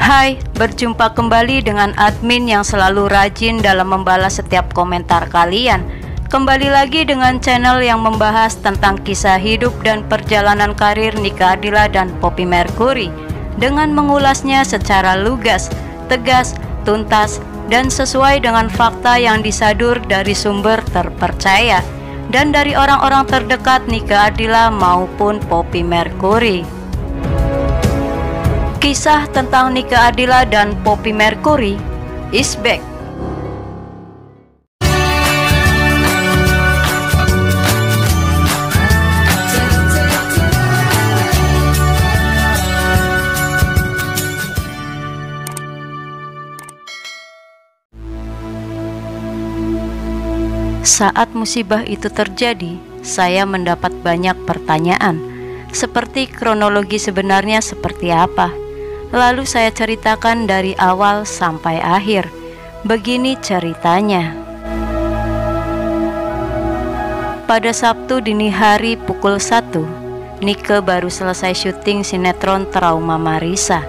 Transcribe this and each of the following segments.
Hai, berjumpa kembali dengan admin yang selalu rajin dalam membalas setiap komentar kalian. Kembali lagi dengan channel yang membahas tentang kisah hidup dan perjalanan karir Nika Ardila dan Poppy Mercury, dengan mengulasnya secara lugas, tegas, tuntas, dan sesuai dengan fakta yang disadur dari sumber terpercaya dan dari orang-orang terdekat Nika Ardila maupun Poppy Mercury. Kisah tentang Nika Ardila dan Poppy Mercury is back. Saat musibah itu terjadi, saya mendapat banyak pertanyaan, seperti kronologi sebenarnya seperti apa. Lalu saya ceritakan dari awal sampai akhir. Begini ceritanya. Pada Sabtu dini hari pukul 1, Nike baru selesai syuting sinetron Trauma Marissa.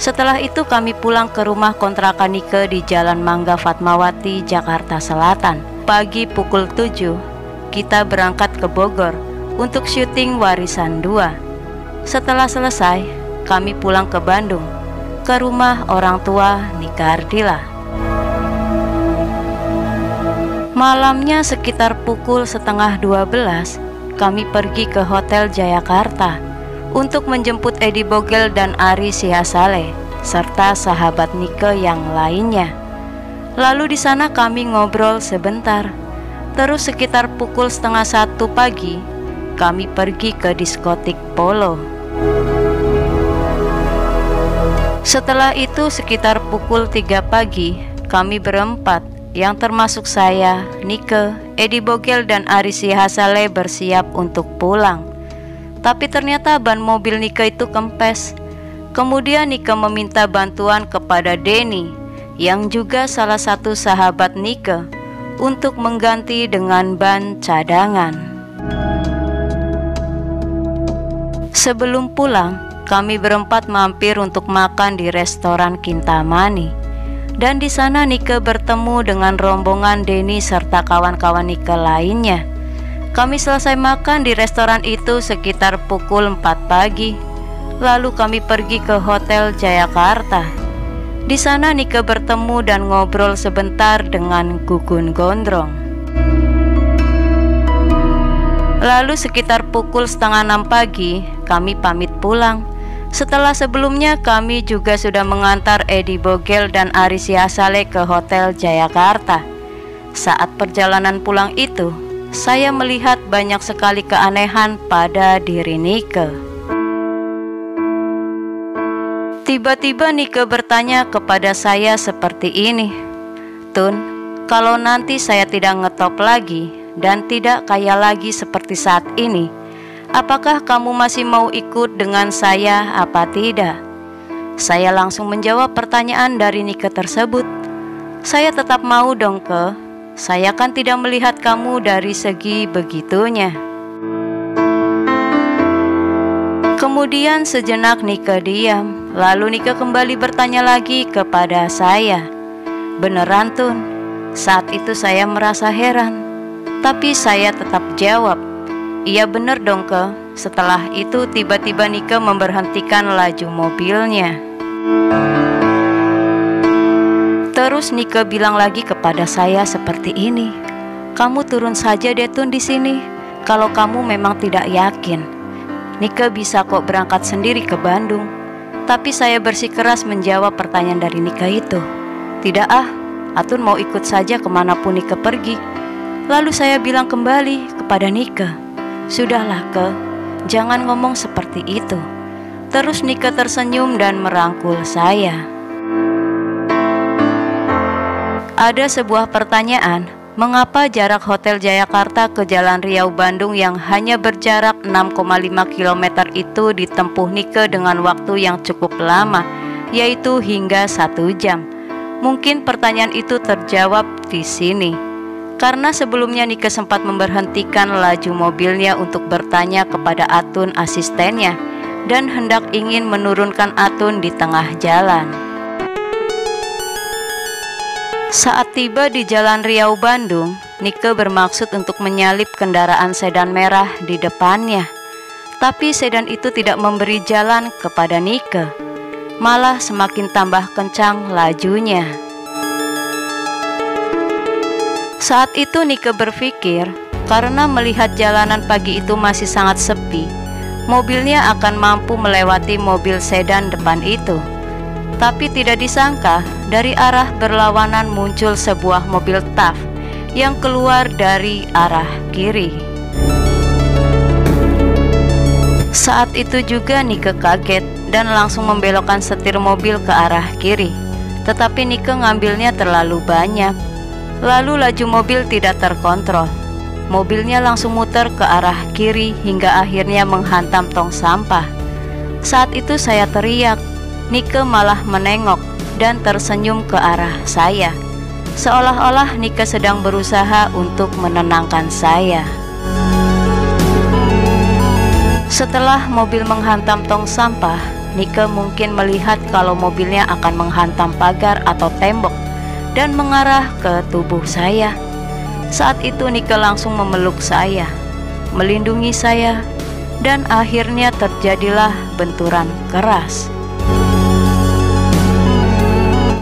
Setelah itu kami pulang ke rumah kontrakan Nike di Jalan Mangga Fatmawati, Jakarta Selatan. Pagi pukul 7, kita berangkat ke Bogor untuk syuting Warisan 2. Setelah selesai, kami pulang ke Bandung, ke rumah orang tua Nika Ardila. Malamnya sekitar pukul 11:30, kami pergi ke Hotel Jayakarta untuk menjemput Edi Bogel dan Ari Sihasale serta sahabat Nike yang lainnya. Lalu di sana kami ngobrol sebentar. Terus sekitar pukul 12:30 pagi, kami pergi ke diskotik Polo. Setelah itu sekitar pukul 3 pagi, kami berempat, yang termasuk saya, Nike, Edi Bogel, dan Ari Sihasale bersiap untuk pulang. Tapi ternyata ban mobil Nike itu kempes. Kemudian Nike meminta bantuan kepada Denny, yang juga salah satu sahabat Nike, untuk mengganti dengan ban cadangan. Sebelum pulang, kami berempat mampir untuk makan di restoran Kintamani. Dan di sana Nike bertemu dengan rombongan Denny serta kawan-kawan Nike lainnya. Kami selesai makan di restoran itu sekitar pukul 4 pagi. Lalu kami pergi ke Hotel Jayakarta. Di sana Nike bertemu dan ngobrol sebentar dengan Gugun Gondrong. Lalu sekitar pukul 5:30 pagi, kami pamit pulang. Setelah sebelumnya kami juga sudah mengantar Edi Bogel dan Ari Sihasale ke Hotel Jayakarta. Saat perjalanan pulang itu, saya melihat banyak sekali keanehan pada diri Nike. Tiba-tiba Nike bertanya kepada saya seperti ini, "Tun, kalau nanti saya tidak ngetop lagi dan tidak kaya lagi seperti saat ini, apakah kamu masih mau ikut dengan saya apa tidak?" Saya langsung menjawab pertanyaan dari Nike tersebut. "Saya tetap mau dong, Ke. Saya kan tidak melihat kamu dari segi begitunya." Kemudian sejenak Nike diam. Lalu Nike kembali bertanya lagi kepada saya. "Beneran, Tun?" Saat itu saya merasa heran, tapi saya tetap jawab, "Iya bener dong, Ke." Setelah itu tiba-tiba Nike memberhentikan laju mobilnya. Terus Nike bilang lagi kepada saya seperti ini, "Kamu turun saja deh, Tun, di sini. Kalau kamu memang tidak yakin, Nike bisa kok berangkat sendiri ke Bandung." Tapi saya bersikeras menjawab pertanyaan dari Nike itu. "Tidak ah, Atun mau ikut saja kemanapun Nike pergi." Lalu saya bilang kembali kepada Nike, "Sudahlah, Ke, jangan ngomong seperti itu." Terus Nike tersenyum dan merangkul saya. Ada sebuah pertanyaan, mengapa jarak Hotel Jayakarta ke Jalan Riau Bandung yang hanya berjarak 6,5 km itu ditempuh Nike dengan waktu yang cukup lama, yaitu hingga 1 jam. Mungkin pertanyaan itu terjawab di sini. Karena sebelumnya Nike sempat memberhentikan laju mobilnya untuk bertanya kepada Atun asistennya, dan hendak ingin menurunkan Atun di tengah jalan. Saat tiba di Jalan Riau Bandung, Nike bermaksud untuk menyalip kendaraan sedan merah di depannya. Tapi sedan itu tidak memberi jalan kepada Nike, malah semakin tambah kencang lajunya. Saat itu Nike berpikir, karena melihat jalanan pagi itu masih sangat sepi, mobilnya akan mampu melewati mobil sedan depan itu. Tapi tidak disangka, dari arah berlawanan muncul sebuah mobil TAF yang keluar dari arah kiri. Saat itu juga Nike kaget dan langsung membelokkan setir mobil ke arah kiri. Tetapi Nike ngambilnya terlalu banyak. Lalu laju mobil tidak terkontrol. Mobilnya langsung muter ke arah kiri hingga akhirnya menghantam tong sampah. Saat itu saya teriak. Nike malah menengok dan tersenyum ke arah saya, seolah-olah Nike sedang berusaha untuk menenangkan saya. Setelah mobil menghantam tong sampah, Nike mungkin melihat kalau mobilnya akan menghantam pagar atau tembok dan mengarah ke tubuh saya. Saat itu Nike langsung memeluk saya, melindungi saya, dan akhirnya terjadilah benturan keras.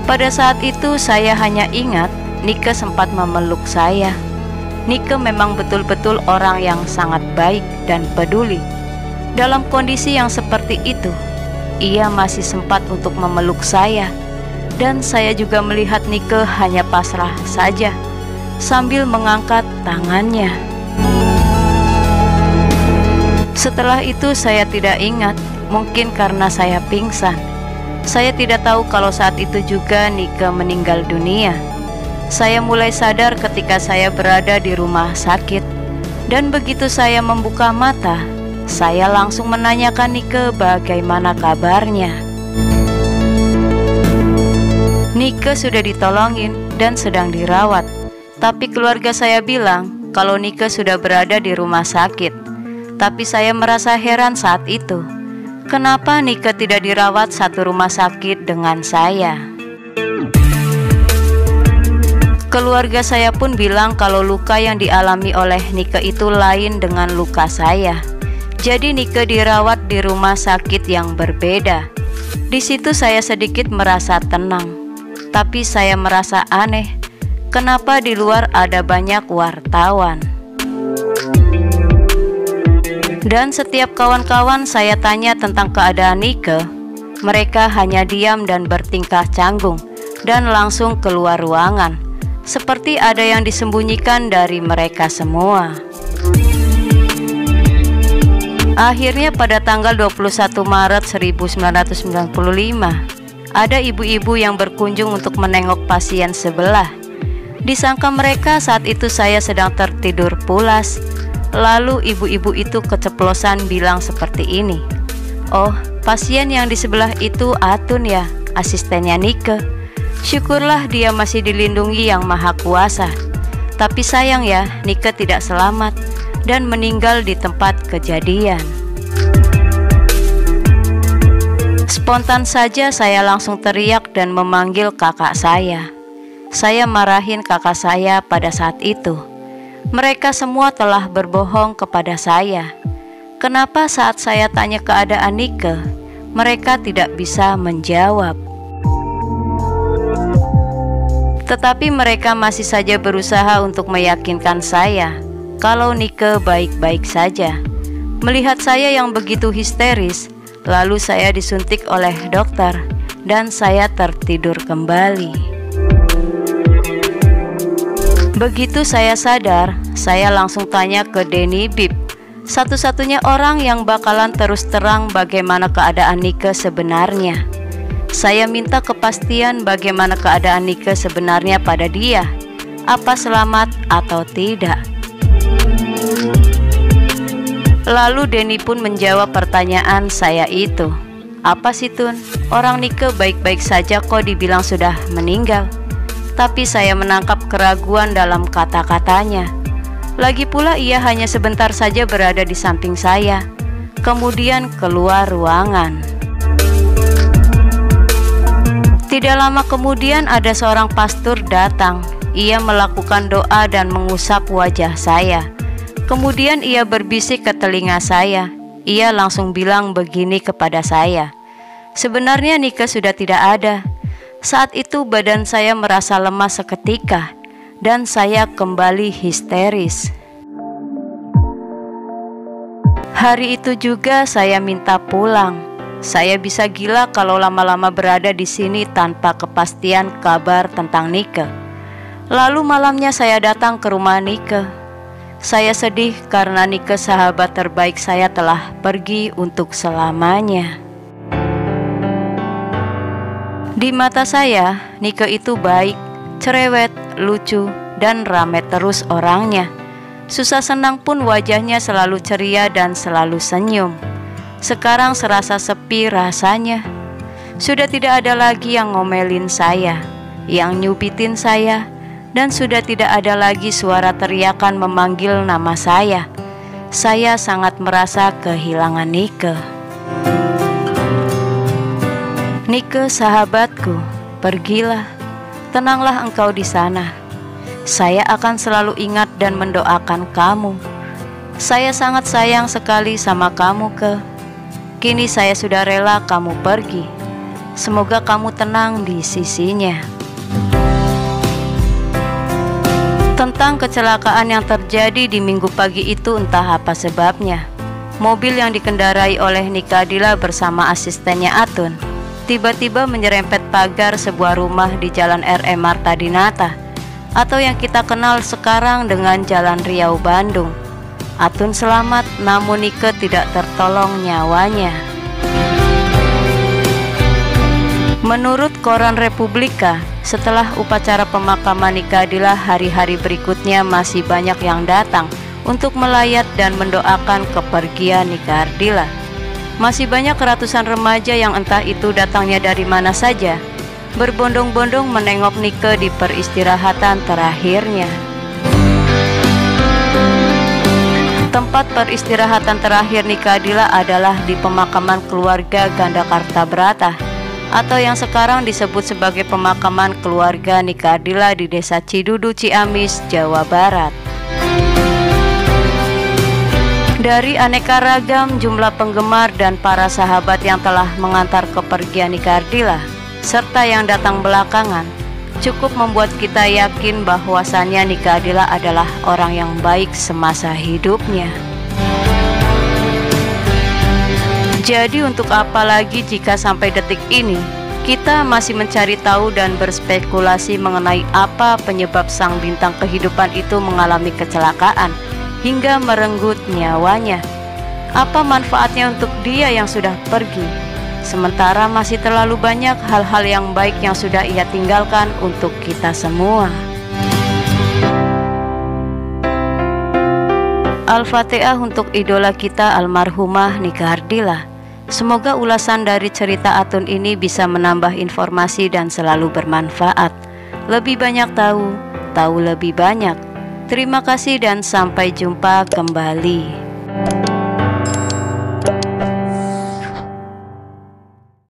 Pada saat itu saya hanya ingat Nike sempat memeluk saya. Nike memang betul-betul orang yang sangat baik dan peduli. Dalam kondisi yang seperti itu, ia masih sempat untuk memeluk saya. Dan saya juga melihat Nike hanya pasrah saja sambil mengangkat tangannya. Setelah itu saya tidak ingat, mungkin karena saya pingsan. Saya tidak tahu kalau saat itu juga Nike meninggal dunia. Saya mulai sadar ketika saya berada di rumah sakit. Dan begitu saya membuka mata, saya langsung menanyakan Nike bagaimana kabarnya. Nike sudah ditolongin dan sedang dirawat. Tapi keluarga saya bilang kalau Nike sudah berada di rumah sakit. Tapi saya merasa heran saat itu. Kenapa Nike tidak dirawat satu rumah sakit dengan saya? Keluarga saya pun bilang kalau luka yang dialami oleh Nike itu lain dengan luka saya. Jadi Nike dirawat di rumah sakit yang berbeda. Di situ saya sedikit merasa tenang. Tapi saya merasa aneh. Kenapa di luar ada banyak wartawan? Dan setiap kawan-kawan saya tanya tentang keadaan Nike, mereka hanya diam dan bertingkah canggung dan langsung keluar ruangan, seperti ada yang disembunyikan dari mereka semua. Akhirnya pada tanggal 21 Maret 1995, ada ibu-ibu yang berkunjung untuk menengok pasien sebelah. Disangka mereka saat itu saya sedang tertidur pulas. Lalu ibu-ibu itu keceplosan bilang seperti ini, "Oh, pasien yang di sebelah itu Atun ya, asistennya Nike. Syukurlah dia masih dilindungi Yang Maha Kuasa. Tapi sayang ya, Nike tidak selamat dan meninggal di tempat kejadian." Spontan saja saya langsung teriak dan memanggil kakak saya. Saya marahin kakak saya pada saat itu. Mereka semua telah berbohong kepada saya. Kenapa saat saya tanya keadaan Nike, mereka tidak bisa menjawab? Tetapi mereka masih saja berusaha untuk meyakinkan saya kalau Nike baik-baik saja. Melihat saya yang begitu histeris, lalu saya disuntik oleh dokter dan saya tertidur kembali. Begitu saya sadar, saya langsung tanya ke Denny Bib, satu-satunya orang yang bakalan terus terang bagaimana keadaan Nike sebenarnya. Saya minta kepastian bagaimana keadaan Nike sebenarnya pada dia, apa selamat atau tidak. Lalu Denny pun menjawab pertanyaan saya itu. "Apa sih Tun? Orang Nike baik-baik saja kok dibilang sudah meninggal." Tapi saya menangkap keraguan dalam kata-katanya. Lagi pula ia hanya sebentar saja berada di samping saya. kemudian keluar ruangan. Tidak lama kemudian ada seorang pastor datang. Ia melakukan doa dan mengusap wajah saya. Kemudian ia berbisik ke telinga saya. Ia langsung bilang begini kepada saya, "Sebenarnya Nike sudah tidak ada." Saat itu badan saya merasa lemas seketika dan saya kembali histeris. Hari itu juga saya minta pulang. Saya bisa gila kalau lama-lama berada di sini tanpa kepastian kabar tentang Nike. Lalu malamnya saya datang ke rumah Nike. Saya sedih karena Nike, sahabat terbaik saya, telah pergi untuk selamanya. Di mata saya, Nike itu baik, cerewet, lucu, dan rame terus orangnya. Susah senang pun wajahnya selalu ceria dan selalu senyum. Sekarang serasa sepi rasanya. Sudah tidak ada lagi yang ngomelin saya, yang nyubitin saya, dan sudah tidak ada lagi suara teriakan memanggil nama saya. Saya sangat merasa kehilangan Nike. Nike, sahabatku, pergilah. Tenanglah engkau di sana. Saya akan selalu ingat dan mendoakan kamu. Saya sangat sayang sekali sama kamu, Ke. Kini saya sudah rela kamu pergi. Semoga kamu tenang di sisinya. Tentang kecelakaan yang terjadi di Minggu pagi itu, entah apa sebabnya, mobil yang dikendarai oleh Nika Dila bersama asistennya Atun tiba-tiba menyerempet pagar sebuah rumah di Jalan R.M. Marta Dinata, atau yang kita kenal sekarang dengan Jalan Riau, Bandung. Atun selamat, namun Nike tidak tertolong nyawanya. Menurut koran Republika, setelah upacara pemakaman Nike Ardila, hari-hari berikutnya masih banyak yang datang untuk melayat dan mendoakan kepergian Nike Ardila. Masih banyak ratusan remaja yang entah itu datangnya dari mana saja, berbondong-bondong menengok Nike di peristirahatan terakhirnya. Tempat peristirahatan terakhir Nike Ardila adalah di pemakaman keluarga Gandakarta Brata, atau yang sekarang disebut sebagai pemakaman keluarga Nike Ardila di Desa Cidudu, Ciamis, Jawa Barat. Dari aneka ragam jumlah penggemar dan para sahabat yang telah mengantar kepergian Nike Ardila, serta yang datang belakangan, cukup membuat kita yakin bahwasannya Nike Ardila adalah orang yang baik semasa hidupnya. Jadi untuk apa lagi jika sampai detik ini kita masih mencari tahu dan berspekulasi mengenai apa penyebab sang bintang kehidupan itu mengalami kecelakaan hingga merenggut nyawanya? Apa manfaatnya untuk dia yang sudah pergi? Sementara masih terlalu banyak hal-hal yang baik yang sudah ia tinggalkan untuk kita semua. Al-Fatihah untuk idola kita almarhumah Nike Ardila. Semoga ulasan dari cerita Atun ini bisa menambah informasi dan selalu bermanfaat. Lebih banyak tahu lebih banyak. Terima kasih dan sampai jumpa kembali.